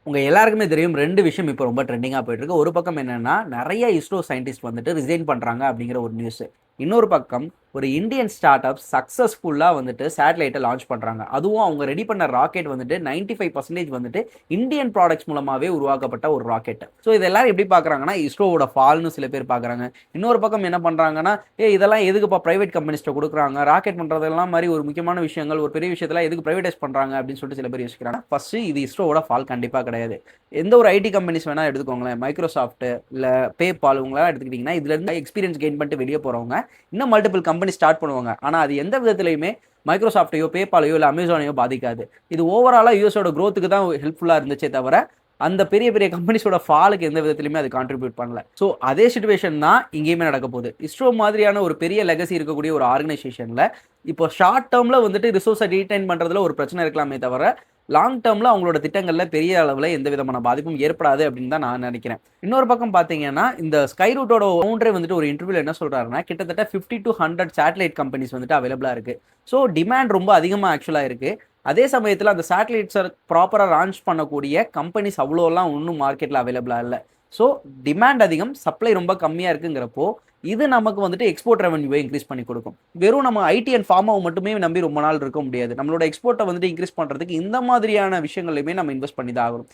உங்க எல்லாருக்குமே தெரியும் 2 விஷயம் இப்போ ரொம்ப ட்ரெண்டிங்கா போயிட்டு இருக்கு. ஒரு பக்கம் என்னன்னா, நெறைய இஸ்ரோ சயின்டிஸ்ட் வந்துட்டு ரிசைன் பண்றாங்க அப்படிங்கிற ஒரு நியூஸ். இன்னொரு பக்கம் ஒரு இந்தியன் ஸ்டார்ட் அப் சக்சஸ்ஃபுல்லா வந்துட்டு சேட்டலைட்ட லான்ச் பண்றாங்க. அதுவும் அவங்க ரெடி பண்ண ராக்கெட் வந்துட்டு 95% வந்துட்டு இந்தியன் ப்ராடக்ட்ஸ் மூலமாவே உருவாக்கப்பட்ட ஒரு ராக்கெட். ஸோ இத எல்லாரும் எப்படி பார்க்குறாங்கன்னா, இஸ்ரோவோட ஃபால்ன்னு சில பேர் பார்க்குறாங்க. இன்னொரு பக்கம் என்ன பண்றாங்கன்னா, இதெல்லாம் எதுக்குப்பா பிரைவேட் கம்பெனிஸ்ட்ட குடுக்குறாங்க? ராக்கெட் பண்றதெல்லாம் மாரி ஒரு முக்கியமான விஷயங்கள், ஒரு பெரிய விஷயத்தலாம் எதுக்கு பிரைவேடைஸ் பண்றாங்க? அப்படின்னு சொல்லிட்டு சில பேர் யோசிக்கிறாங்க. ஃபர்ஸ்ட் இது இஸ்ரோவோட ஃபால் கண்டிப்பா கிடையாது. எந்த ஒரு ஐடி கம்பெனிஸ் வேணா எடுத்துக்கோங்களேன். மைக்ரோசாஃப்ட், இல்ல பேபால் இவங்கலாம் எடுத்துக்கிட்டீங்கன்னா, இதுல இருந்து எக்ஸ்பீரியன்ஸ் கெயின் பண்ணிட்டு வெளிய போறவங்க, இன்னும் மல்டிபிள் கம்பெனி ஸ்டார்ட் பண்ணுவாங்க. ஆனா அது எந்த விதத்திலயுமே மைக்ரோசாஃப்ட்டையோ, பேபாலையோ இல்ல அமேசானையோ பாதிக்காது. இது ஓவராலா யுஎஸோட குரோத்துக்கு தான் ஹெல்ப்ஃபுல்லா இருந்துச்சே தவிர, அந்த பெரிய பெரிய கம்பெனிஸோட ஃபாலுக்கு எந்த விதத்திலயுமே அது கான்ட்ரிபியூட் பண்ணல. ஸோ அதே சிச்சுவேஷன் தான் இங்கேயுமே நடக்க போகுது. இஸ்ரோ மாதிரியான ஒரு பெரிய லெகசி இருக்கக்கூடிய ஒரு ஆர்கனைசேஷன்ல இப்போ ஷார்ட் டேர்ம்ல வந்துட்டு ரிசோர்ஸை ரீடைன் பண்றதுல ஒரு பிரச்சனை இருக்கலாமே தவிர, லாங் டேர்ம்ல அவங்களோட திட்டங்கள்ல பெரிய அளவுல எந்த விதமான பாதிப்பும் ஏற்படாது அப்படின்னு தான் நான் நினைக்கிறேன். இன்னொரு பக்கம் பார்த்தீங்கன்னா, இந்த ஸ்கை ரூட்டோட ஃபவுண்டரே வந்துட்டு ஒரு இன்டர்வியூல என்ன சொல்றாருன்னா, கிட்டத்தட்ட 50 to 100 சேட்டலைட் கம்பெனிஸ் வந்துட்டு அவைலபிளா இருக்கு. ஸோ டிமாண்ட் ரொம்ப அதிகமா ஆக்சுவலா இருக்கு. அதே சமயத்துல அந்த சேட்டலைட்ஸ ப்ராப்பரா லான்ச் பண்ணக்கூடிய கம்பெனிஸ் அவ்வளோலாம் இன்னும் மார்க்கெட்ல அவைலபிளா இல்ல. ஸோ டிமாண்ட் அதிகம், சப்ளை ரொம்ப கம்மியா இருக்குங்கிறப்போ, இது நமக்கு வந்துட்டு எக்ஸ்போர்ட் ரெவென்யூவை இன்க்ரீஸ் பண்ணி கொடுக்கும். வெறும் நம்ம ஐடி அண்ட் ஃபார்மாவை மட்டுமே நம்பி ரொம்ப நாள் இருக்க முடியாது. நம்மளோட எக்ஸ்போர்ட்டை வந்துட்டு இன்க்ரீஸ் பண்றதுக்கு இந்த மாதிரியான விஷயங்களையுமே நம்ம இன்வெஸ்ட் பண்ணி தான் ஆகணும்.